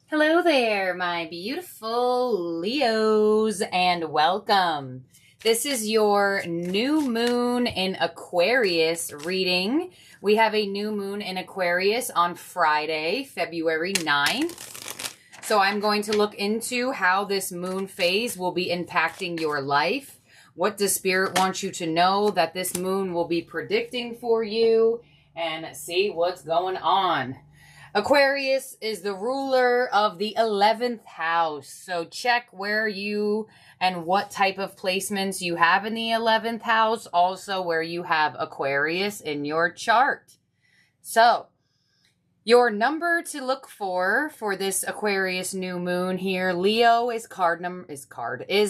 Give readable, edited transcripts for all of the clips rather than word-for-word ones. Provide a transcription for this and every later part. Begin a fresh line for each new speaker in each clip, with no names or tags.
Hello there, my beautiful Leos, and welcome. This is your new moon in Aquarius reading. We have a new moon in Aquarius on Friday, February 9th. So I'm going to look into how this moon phase will be impacting your life. What does Spirit want you to know that this moon will be predicting for you? And see what's going on. Aquarius is the ruler of the 11th house. So check where you and what type of placements you have in the 11th house. Also where you have Aquarius in your chart. So your number to look for this Aquarius new moon here, Leo, is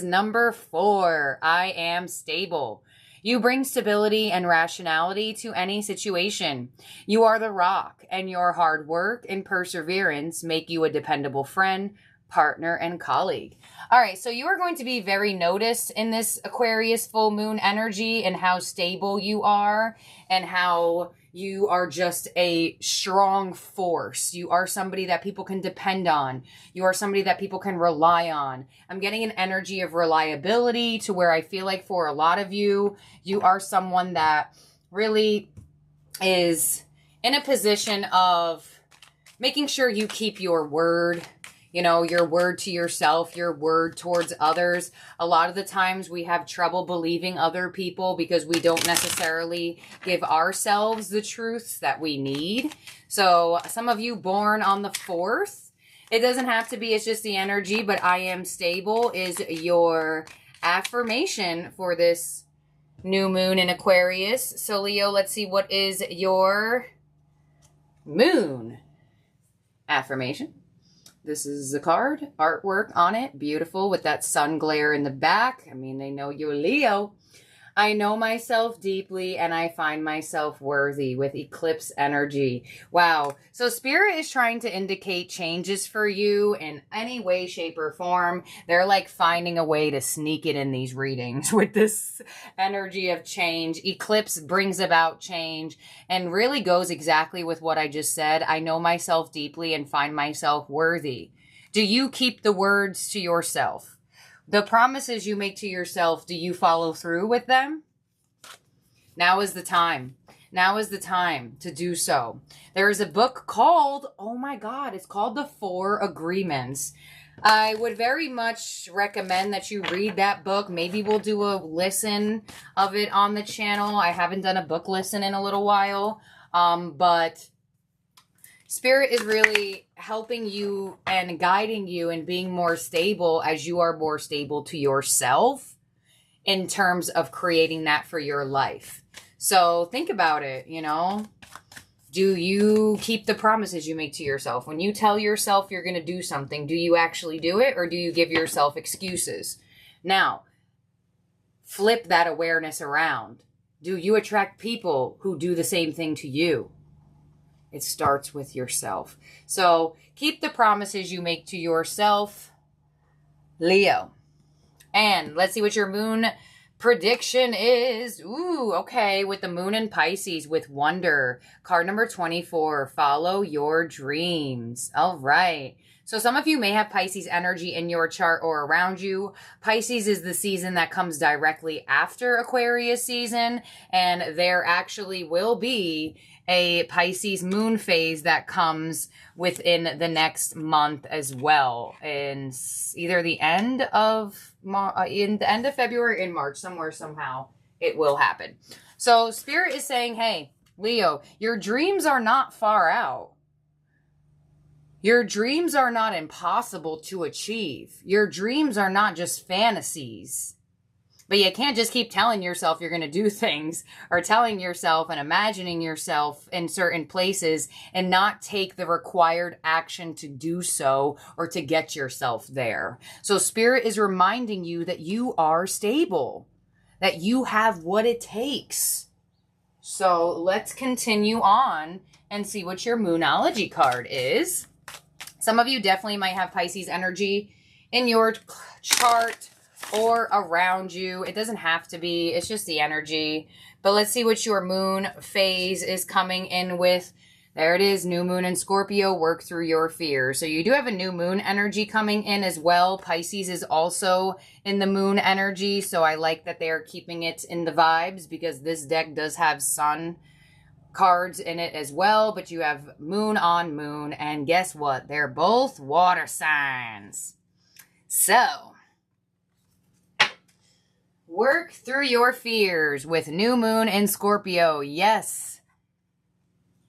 number 4. I am stable. You bring stability and rationality to any situation. You are the rock, and your hard work and perseverance make you a dependable friend, partner, and colleague. All right, so you are going to be very noticed in this Aquarius full moon energy and how stable you are and how you are just a strong force. You are somebody that people can depend on. You are somebody that people can rely on. I'm getting an energy of reliability to where I feel like for a lot of you, you are someone that really is in a position of making sure you keep your word. You know, your word to yourself, your word towards others. A lot of the times we have trouble believing other people because we don't necessarily give ourselves the truths that we need. So some of you born on the 4th, it doesn't have to be, it's just the energy, but I am stable is your affirmation for this new moon in Aquarius. So Leo, let's see, what is your moon affirmation? This is the card, artwork on it, beautiful with that sun glare in the back. I mean, they know you're Leo. I know myself deeply and I find myself worthy with eclipse energy. Wow. So Spirit is trying to indicate changes for you in any way, shape, or form. They're like finding a way to sneak it in these readings with this energy of change. Eclipse brings about change and really goes exactly with what I just said. I know myself deeply and find myself worthy. Do you keep the words to yourself? The promises you make to yourself, do you follow through with them? Now is the time. Now is the time to do so. There is a book called, oh my God, it's called The 4 Agreements. I would very much recommend that you read that book. Maybe we'll do a listen of it on the channel. I haven't done a book listen in a little while, but Spirit is really helping you and guiding you and being more stable as you are more stable to yourself in terms of creating that for your life. So think about it, you know. Do you keep the promises you make to yourself? When you tell yourself you're going to do something, do you actually do it or do you give yourself excuses? Now, flip that awareness around. Do you attract people who do the same thing to you? It starts with yourself. So keep the promises you make to yourself, Leo. And let's see what your moon prediction is. Ooh, okay. With the moon in Pisces with Wonder. Card number 24. Follow your dreams. All right. So some of you may have Pisces energy in your chart or around you. Pisces is the season that comes directly after Aquarius season. And there actually will be a Pisces moon phase that comes within the next month as well. In either the end of February, in March, somewhere, somehow, it will happen. So Spirit is saying, hey, Leo, your dreams are not far out. Your dreams are not impossible to achieve. Your dreams are not just fantasies. But you can't just keep telling yourself you're going to do things or telling yourself and imagining yourself in certain places and not take the required action to do so or to get yourself there. So Spirit is reminding you that you are stable, that you have what it takes. So let's continue on and see what your Moonology card is. Some of you definitely might have Pisces energy in your chart or around you. It doesn't have to be. It's just the energy. But let's see what your moon phase is coming in with. There it is, new moon in Scorpio, work through your fears. So you do have a new moon energy coming in as well. Pisces is also in the moon energy, so I like that they're keeping it in the vibes because this deck does have sun cards in it as well, but you have moon on moon, and guess what? They're both water signs. So, work through your fears with new moon in Scorpio. Yes.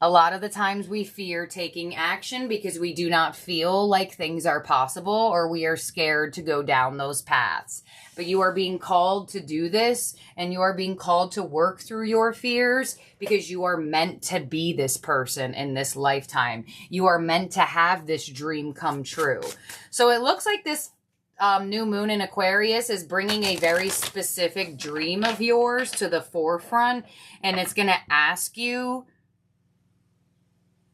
A lot of the times we fear taking action because we do not feel like things are possible or we are scared to go down those paths. But you are being called to do this and you are being called to work through your fears because you are meant to be this person in this lifetime. You are meant to have this dream come true. So it looks like this new moon in Aquarius is bringing a very specific dream of yours to the forefront, and it's going to ask you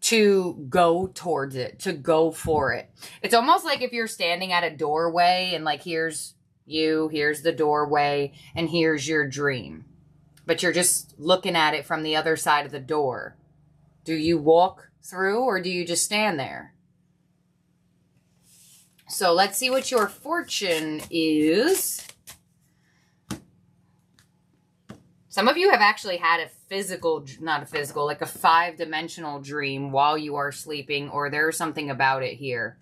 to go towards it, to go for it. It's almost like if you're standing at a doorway and like, here's you, here's the doorway, and here's your dream. But you're just looking at it from the other side of the door. Do you walk through or do you just stand there? So let's see what your fortune is. Some of you have actually had a physical, not a physical, like a 5-dimensional dream while you are sleeping, or there's something about it here.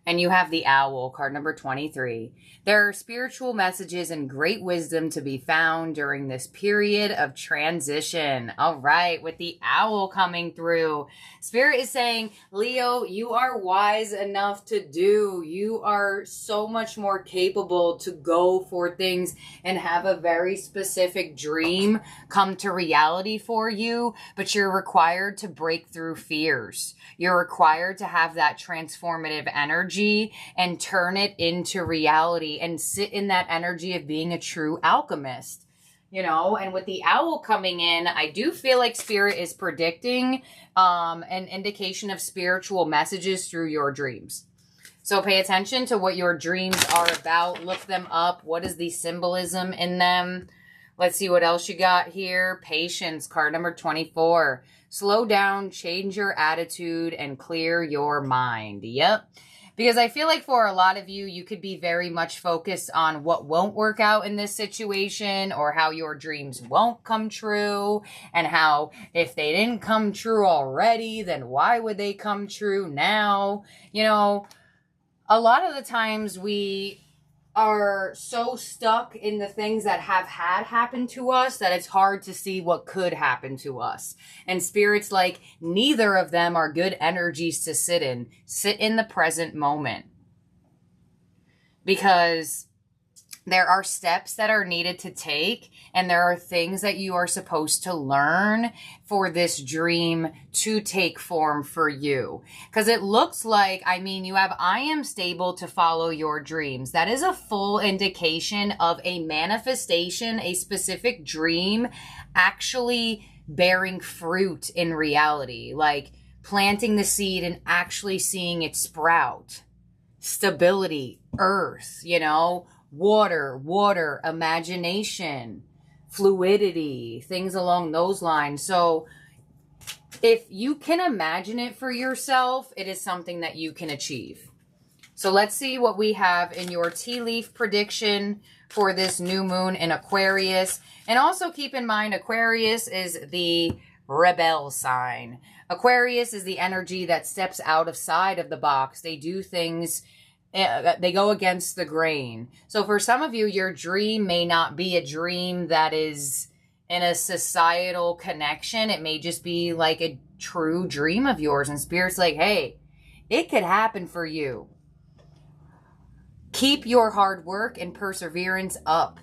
And you have the owl, card number 23. There are spiritual messages and great wisdom to be found during this period of transition. All right, with the owl coming through, Spirit is saying, Leo, you are wise enough to do. You are so much more capable to go for things and have a very specific dream come to reality for you, but you're required to break through fears. You're required to have that transformative energy and turn it into reality and sit in that energy of being a true alchemist, you know. And with the owl coming in, I do feel like Spirit is predicting an indication of spiritual messages through your dreams. So pay attention to what your dreams are about. Look them up. What is the symbolism in them? Let's see what else you got here. Patience, card number 24. Slow down, change your attitude, and clear your mind. Yep. Because I feel like for a lot of you, you could be very much focused on what won't work out in this situation, or how your dreams won't come true, and how if they didn't come true already, then why would they come true now? You know, a lot of the times we are so stuck in the things that have had happen to us that it's hard to see what could happen to us. And Spirit's like, neither of them are good energies to sit in. Sit in the present moment. Because there are steps that are needed to take, and there are things that you are supposed to learn for this dream to take form for you. Because it looks like, I mean, you have, I am stable to follow your dreams. That is a full indication of a manifestation, a specific dream actually bearing fruit in reality. Like planting the seed and actually seeing it sprout. Stability, earth, you know, water, imagination, fluidity, things along those lines. So if you can imagine it for yourself, it is something that you can achieve. So let's see what we have in your tea leaf prediction for this new moon in Aquarius. And also keep in mind, Aquarius is the rebel sign. Aquarius is the energy that steps outside of the box. They do things, they go against the grain. So for some of you, your dream may not be a dream that is in a societal connection. It may just be like a true dream of yours. And Spirit's like, hey, it could happen for you. Keep your hard work and perseverance up.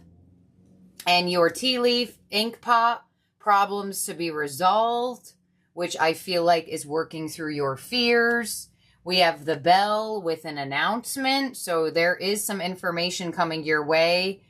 And your tea leaf, ink pot, problems to be resolved, which I feel like is working through your fears. We have the bell with an announcement. So there is some information coming your way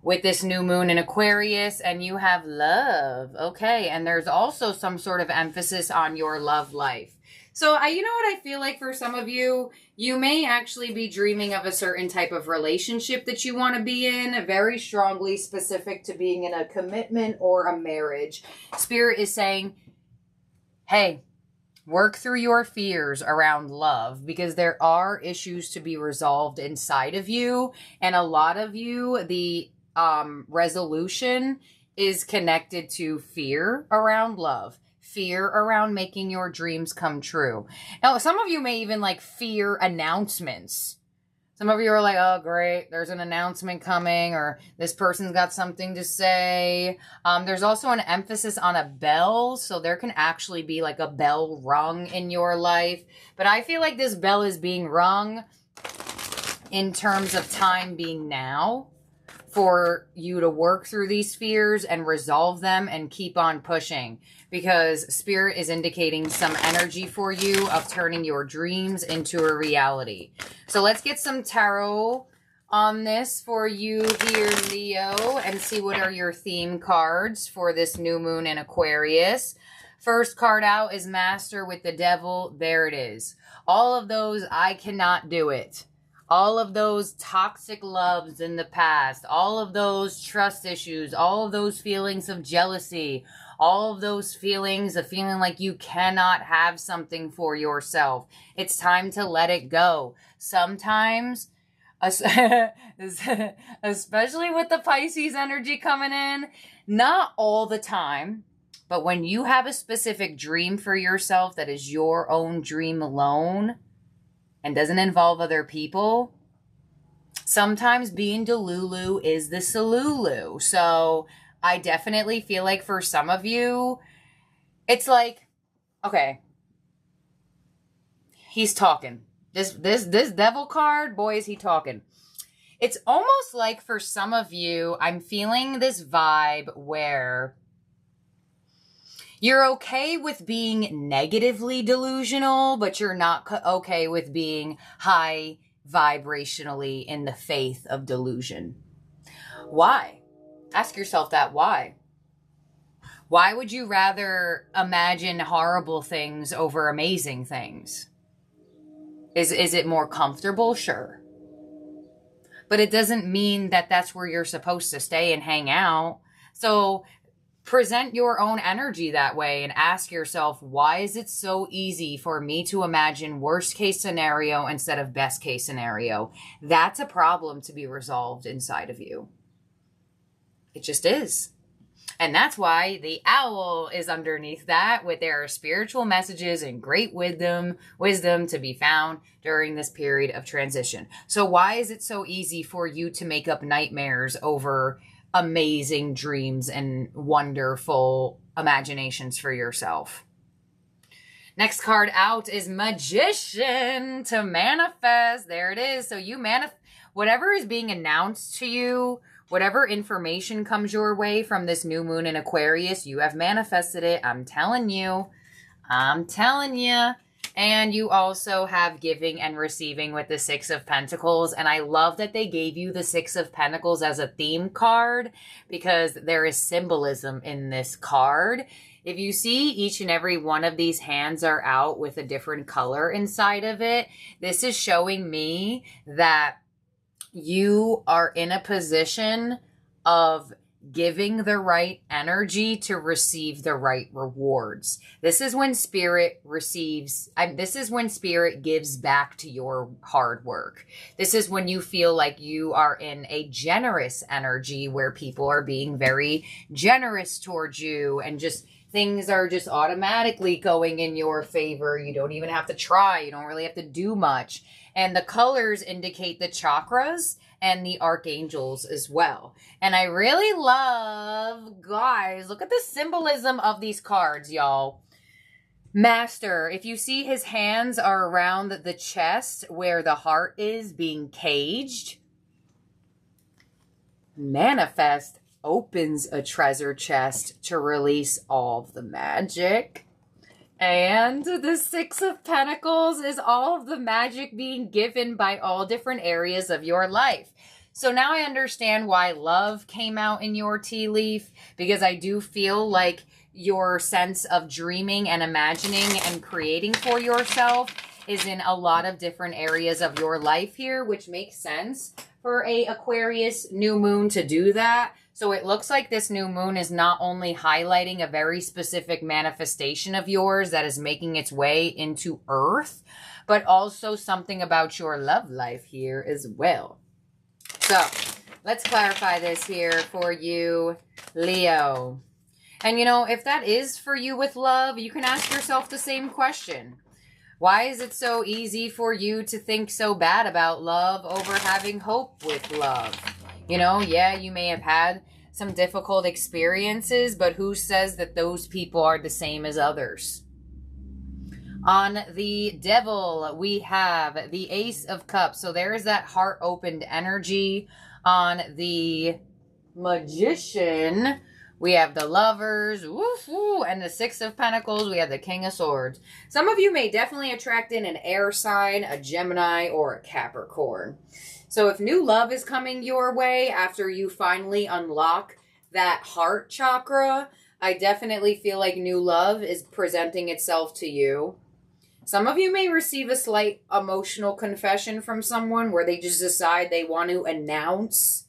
with this new moon in Aquarius. And you have love. Okay. And there's also some sort of emphasis on your love life. So you know what I feel like for some of you, you may actually be dreaming of a certain type of relationship that you want to be in, very strongly specific to being in a commitment or a marriage. Spirit is saying, hey, Work through your fears around love, because there are issues to be resolved inside of you. And a lot of you, the resolution is connected to fear around love, fear around making your dreams come true. Now, some of you may even like fear announcements. Some of you are like, oh, great, there's an announcement coming, or this person's got something to say. There's also an emphasis on a bell, so there can actually be like a bell rung in your life. But I feel like this bell is being rung in terms of time being now for you to work through these fears and resolve them and keep on pushing, because Spirit is indicating some energy for you of turning your dreams into a reality. So let's get some tarot on this for you here, Leo, and see what are your theme cards for this new moon in Aquarius. First card out is Master with the Devil. There it is. All of those, I cannot do it. All of those toxic loves in the past, all of those trust issues, all of those feelings of jealousy, all of those feelings of feeling like you cannot have something for yourself. It's time to let it go. Sometimes, especially with the Pisces energy coming in, not all the time, but when you have a specific dream for yourself that is your own dream alone, and doesn't involve other people, sometimes being Delulu is the Salulu. So I definitely feel like for some of you, it's like, okay, he's talking. This devil card, boy, is he talking. It's almost like for some of you, I'm feeling this vibe where you're okay with being negatively delusional, but you're not okay with being high vibrationally in the faith of delusion. Why? Ask yourself that. Why? Why would you rather imagine horrible things over amazing things? Is it more comfortable? Sure. But it doesn't mean that that's where you're supposed to stay and hang out. So present your own energy that way and ask yourself, why is it so easy for me to imagine worst case scenario instead of best case scenario? That's a problem to be resolved inside of you. It just is. And that's why the owl is underneath that, with their spiritual messages and great wisdom to be found during this period of transition. So why is it so easy for you to make up nightmares over amazing dreams and wonderful imaginations for yourself? Next card out is Magician, to manifest. There it is. So you whatever is being announced to you, whatever information comes your way from this new moon in Aquarius, you have manifested it. I'm telling you. I'm telling you. And you also have giving and receiving with the Six of Pentacles. And I love that they gave you the Six of Pentacles as a theme card, because there is symbolism in this card. If you see, each and every one of these hands are out with a different color inside of it. This is showing me that you are in a position of giving the right energy to receive the right rewards. This is when Spirit gives back to your hard work. This is when you feel like you are in a generous energy where people are being very generous towards you, and just things are just automatically going in your favor. You don't even have to try. You don't really have to do much. And the colors indicate the chakras and the archangels as well. And I really love, guys, look at the symbolism of these cards, y'all. Master, if you see, his hands are around the chest where the heart is being caged. Manifest opens a treasure chest to release all of the magic. And the Six of Pentacles is all of the magic being given by all different areas of your life. So now I understand why love came out in your tea leaf, because I do feel like your sense of dreaming and imagining and creating for yourself is in a lot of different areas of your life here, which makes sense for a Aquarius new moon to do that. So it looks like this new moon is not only highlighting a very specific manifestation of yours that is making its way into Earth, but also something about your love life here as well. So let's clarify this here for you, Leo. And you know, if that is for you with love, you can ask yourself the same question. Why is it so easy for you to think so bad about love over having hope with love? You know, yeah, you may have had some difficult experiences, but who says that those people are the same as others? On the Devil, we have the Ace of Cups. So there is that heart-opened energy. On the Magician, we have the Lovers, woof, woo, and the Six of Pentacles. We have the King of Swords. Some of you may definitely attract in an air sign, a Gemini, or a Capricorn. So if new love is coming your way after you finally unlock that heart chakra, I definitely feel like new love is presenting itself to you. Some of you may receive a slight emotional confession from someone where they just decide they want to announce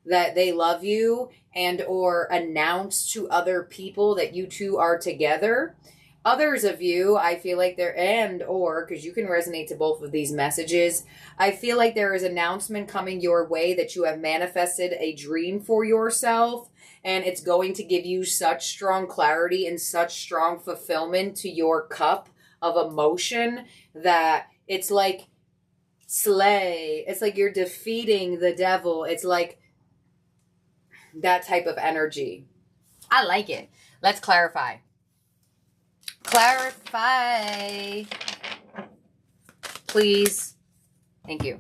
that they love you and or announce to other people that you two are together. Others of you, I feel like they're, because you can resonate to both of these messages, I feel like there is an announcement coming your way that you have manifested a dream for yourself, and it's going to give you such strong clarity and such strong fulfillment to your cup of emotion that it's like slay. It's like you're defeating the devil. It's like that type of energy. I like it. Let's clarify. Clarify, please. Thank you.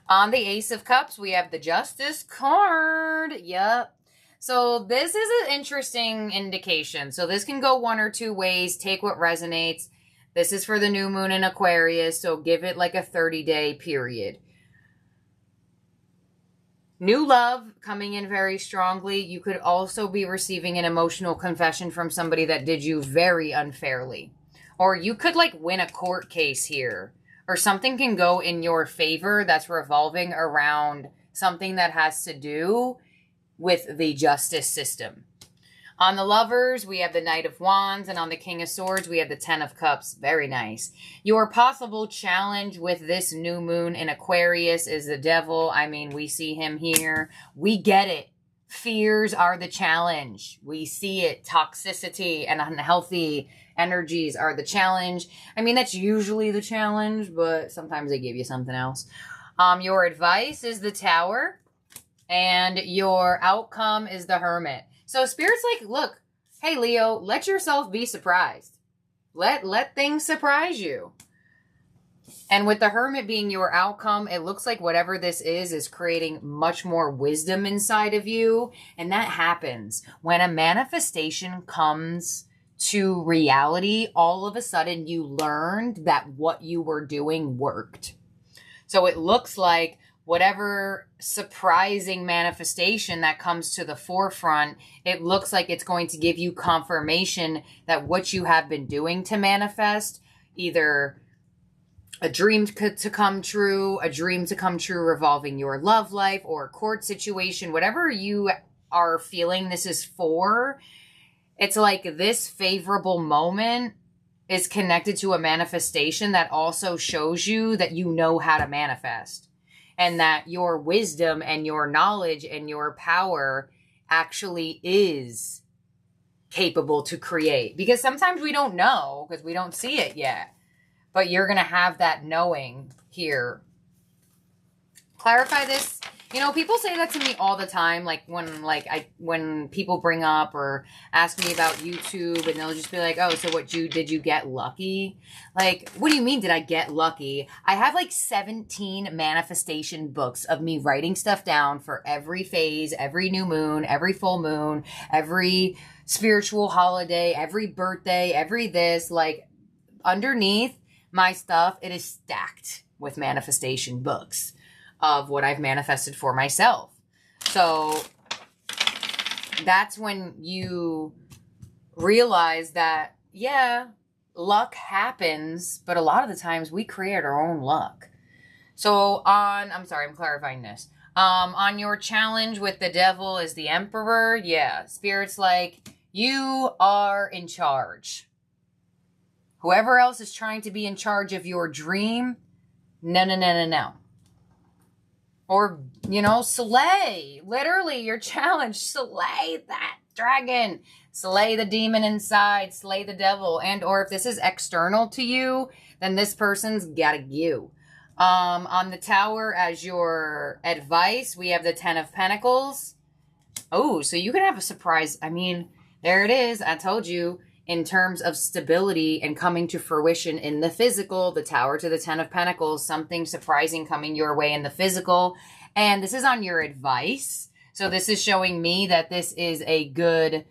On the Ace of Cups, we have the Justice card. Yep. So this is an interesting indication. So this can go one or two ways. Take what resonates. This is for the new moon in Aquarius, so give it like a 30-day period. New love coming in very strongly. You could also be receiving an emotional confession from somebody that did you very unfairly. Or you could like win a court case here. Or something can go in your favor that's revolving around something that has to do with the justice system. On the Lovers, we have the Knight of Wands, and on the King of Swords, we have the Ten of Cups. Very nice. Your possible challenge with this new moon in Aquarius is the Devil. I mean, we see him here. We get it. Fears are the challenge. We see it. Toxicity and unhealthy energies are the challenge. I mean, that's usually the challenge, but sometimes they give you something else. Your advice is the Tower, and your outcome is the Hermit. So Spirit's like, look, hey, Leo, let yourself be surprised. Let things surprise you. And with the Hermit being your outcome, it looks like whatever this is creating much more wisdom inside of you. And that happens when a manifestation comes to reality. All of a sudden, you learned that what you were doing worked. So it looks like whatever surprising manifestation that comes to the forefront, it looks like it's going to give you confirmation that what you have been doing to manifest, either a dream to come true, revolving your love life or a court situation, whatever you are feeling this is for, it's like this favorable moment is connected to a manifestation that also shows you that you know how to manifest. And that your wisdom and your knowledge and your power actually is capable to create. Because sometimes we don't know because we don't see it yet. But you're going to have that knowing here. Clarify this. You know, people say that to me all the time. Like when people bring up or ask me about YouTube, and they'll just be like, "Oh, so did you get lucky?" Like, what do you mean? Did I get lucky? I have like 17 manifestation books of me writing stuff down for every phase, every new moon, every full moon, every spiritual holiday, every birthday, every this. Like underneath my stuff, it is stacked with manifestation books of what I've manifested for myself. So that's when you realize that, yeah, luck happens, but a lot of the times we create our own luck. So I'm clarifying this. On your challenge with the devil is the Emperor. Yeah, Spirit's like, you are in charge. Whoever else is trying to be in charge of your dream, no. Or, you know, slay. Literally, your challenge, slay that dragon. Slay the demon inside. Slay the devil. And or if this is external to you, then this person's got you. On the tower as your advice, we have the Ten of Pentacles. Oh, so you can have a surprise. I mean, there it is. I told you, in terms of stability and coming to fruition in the physical, the tower to the Ten of Pentacles, something surprising coming your way in the physical. And this is on your advice. So this is showing me that this is a good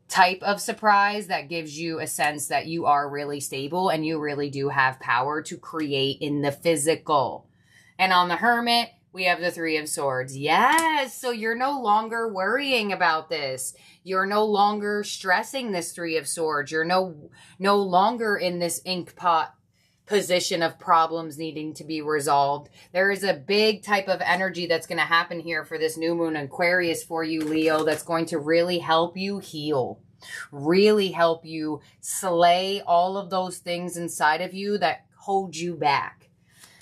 type of surprise that gives you a sense that you are really stable and you really do have power to create in the physical. And on the Hermit, we have the Three of Swords. Yes, so you're no longer worrying about this. You're no longer stressing this Three of Swords. You're no longer in this ink pot position of problems needing to be resolved. There is a big type of energy that's going to happen here for this new moon Aquarius for you, Leo, that's going to really help you heal. Really help you slay all of those things inside of you that hold you back.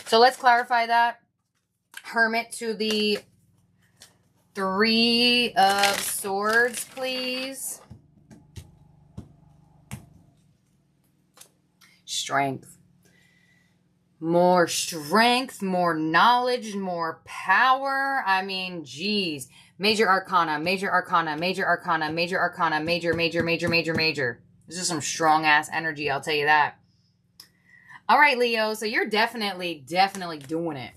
So let's clarify that. Hermit to the Three of Swords, please. Strength. More strength, more knowledge, more power. I mean, geez. Major Arcana, Major Arcana, Major Arcana, Major Arcana, Major. This is some strong-ass energy, I'll tell you that. All right, Leo, so you're definitely doing it.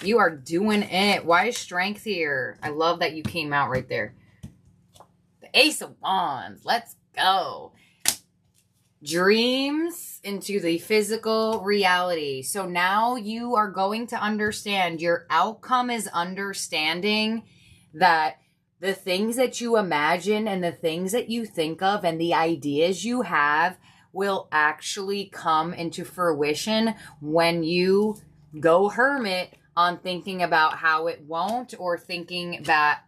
You are doing it. Why is strength here? I love that you came out right there. The Ace of Wands. Let's go. Dreams into the physical reality. So now you are going to understand. Your outcome is understanding that the things that you imagine and the things that you think of and the ideas you have will actually come into fruition when you go hermit on thinking about how it won't, or thinking that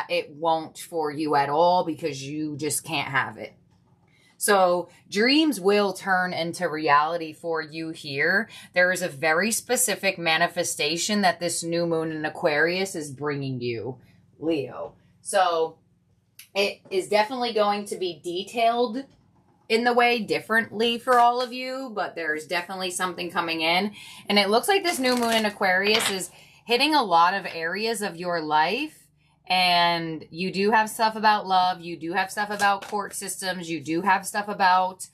it won't for you at all because you just can't have it. So dreams will turn into reality for you here. There is a very specific manifestation that this new moon in Aquarius is bringing you, Leo. So it is definitely going to be detailed in the way differently for all of you, but there's definitely something coming in. And it looks like this new moon in Aquarius is hitting a lot of areas of your life. And you do have stuff about love. You do have stuff about court systems. You do have stuff about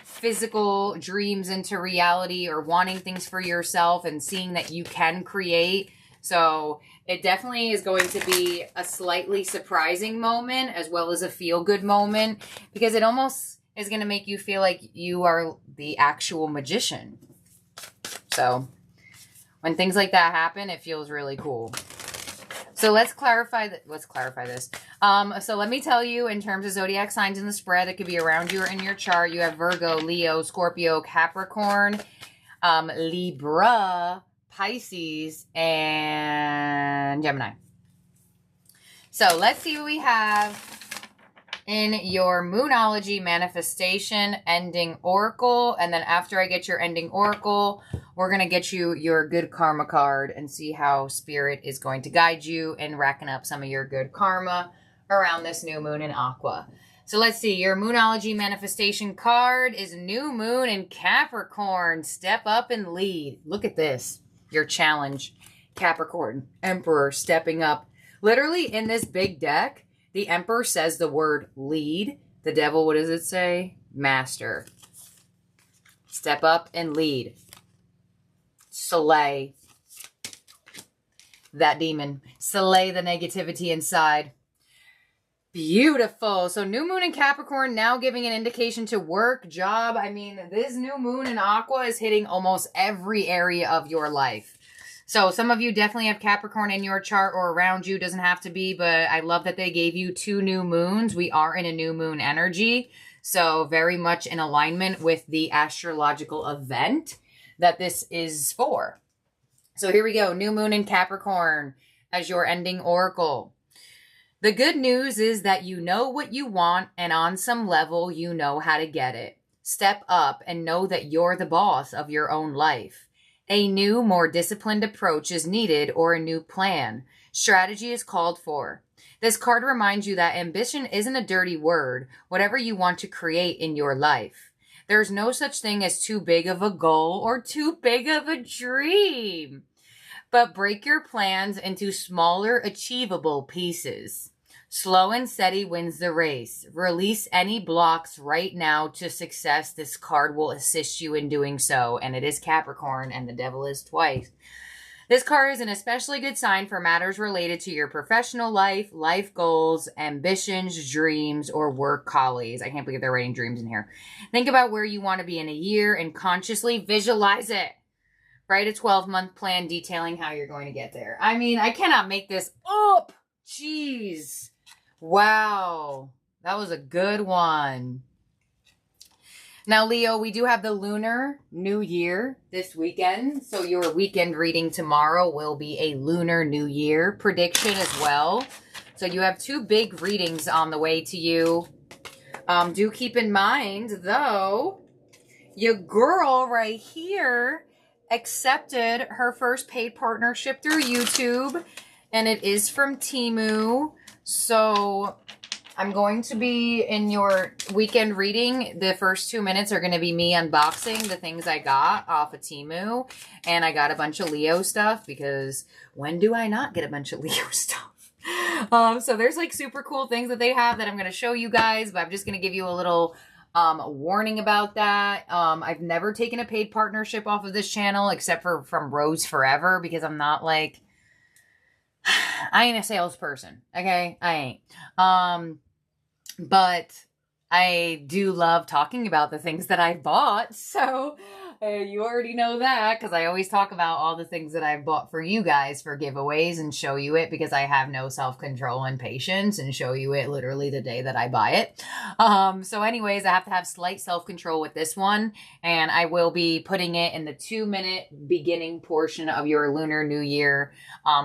physical dreams into reality, or wanting things for yourself and seeing that you can create. So it definitely is going to be a slightly surprising moment as well as a feel-good moment, because it almost is going to make you feel like you are the actual magician. So when things like that happen, it feels really cool. So let's clarify this. So let me tell you, in terms of zodiac signs in the spread that could be around you or in your chart, you have Virgo, Leo, Scorpio, Capricorn, Libra, Pisces, and Gemini. So let's see what we have in your Moonology manifestation ending oracle. And then after I get your ending oracle, we're going to get you your good karma card and see how spirit is going to guide you in racking up some of your good karma around this new moon in Aqua. So let's see. Your Moonology manifestation card is new moon in Capricorn. Step up and lead. Look at this. Your challenge, Capricorn, Emperor stepping up. Literally in this big deck, the Emperor says the word lead. The Devil, what does it say? Master. Step up and lead. Slay that demon. Slay the negativity inside. Beautiful. So new moon in Capricorn now giving an indication to work, job. I mean, this new moon in Aqua is hitting almost every area of your life. So some of you definitely have Capricorn in your chart or around you. Doesn't have to be, but I love that they gave you 2 new moons. We are in a new moon energy. So very much in alignment with the astrological event that this is for. So here we go. New moon in Capricorn as your ending oracle. The good news is that you know what you want, and on some level, you know how to get it. Step up and know that you're the boss of your own life. A new, more disciplined approach is needed, or a new plan. Strategy is called for. This card reminds you that ambition isn't a dirty word, whatever you want to create in your life. There's no such thing as too big of a goal or too big of a dream. But break your plans into smaller, achievable pieces. Slow and steady wins the race. Release any blocks right now to success. This card will assist you in doing so. And it is Capricorn, and the devil is twice. This card is an especially good sign for matters related to your professional life, life goals, ambitions, dreams, or work colleagues. I can't believe they're writing dreams in here. Think about where you want to be in a year and consciously visualize it. Write a 12-month plan detailing how you're going to get there. I mean, I cannot make this up. Jeez. Wow. That was a good one. Now, Leo, we do have the Lunar New Year this weekend. So your weekend reading tomorrow will be a Lunar New Year prediction as well. So you have two big readings on the way to you. Do keep in mind, though, your girl right here accepted her first paid partnership through YouTube, and it is from Temu. So I'm going to be in your weekend reading. The first 2 minutes are going to be me unboxing the things I got off of Temu, and I got a bunch of Leo stuff because when do I not get a bunch of Leo stuff? So there's like super cool things that they have that I'm going to show you guys, but I'm just going to give you a little warning about that. I've never taken a paid partnership off of this channel except for from Rose Forever, because I'm not like, I ain't a salesperson. Okay. I ain't. But I do love talking about the things that I bought. So you already know that, because I always talk about all the things that I've bought for you guys for giveaways and show you it, because I have no self-control and patience, and show you it literally the day that I buy it. So anyways, I have to have slight self-control with this one, and I will be putting it in the 2-minute beginning portion of your Lunar New Year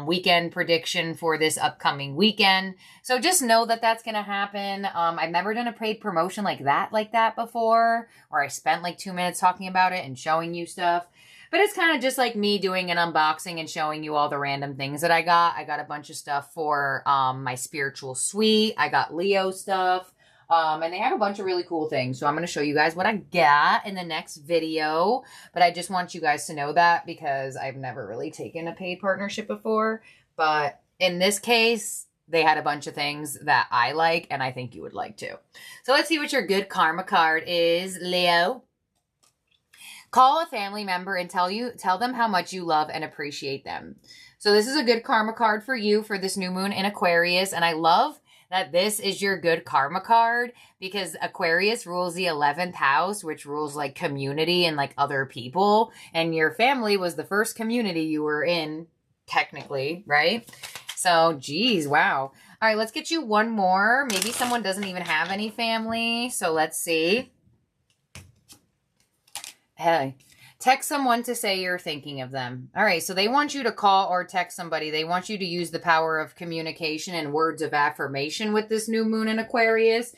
weekend prediction for this upcoming weekend. So just know that that's going to happen. I've never done a paid promotion like that before, where I spent like 2 minutes talking about it and showing you stuff. But it's kind of just like me doing an unboxing and showing you all the random things that I got. I got a bunch of stuff for my spiritual suite. I got Leo stuff. And they have a bunch of really cool things. So I'm going to show you guys what I got in the next video. But I just want you guys to know that, because I've never really taken a paid partnership before. But in this case, they had a bunch of things that I like, and I think you would like too. So let's see what your good karma card is, Leo. Call a family member and tell them how much you love and appreciate them. So this is a good karma card for you for this new moon in Aquarius. And I love that this is your good karma card, because Aquarius rules the 11th house, which rules like community and like other people. And your family was the first community you were in, technically, right? So, geez, wow. All right, let's get you one more. Maybe someone doesn't even have any family. So let's see. Hey, text someone to say you're thinking of them. All right, so they want you to call or text somebody. They want you to use the power of communication and words of affirmation with this new moon in Aquarius.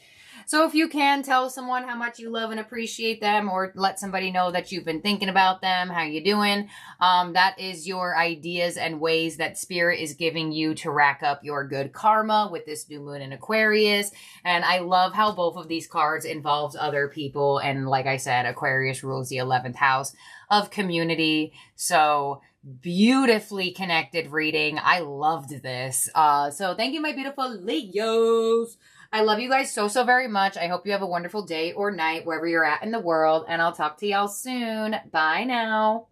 So if you can, tell someone how much you love and appreciate them, or let somebody know that you've been thinking about them, how you doing. That is your ideas and ways that Spirit is giving you to rack up your good karma with this new moon in Aquarius. And I love how both of these cards involves other people. And like I said, Aquarius rules the 11th house of community. So beautifully connected reading. I loved this. So thank you, my beautiful Leos. I love you guys so, so very much. I hope you have a wonderful day or night wherever you're at in the world, and I'll talk to y'all soon. Bye now.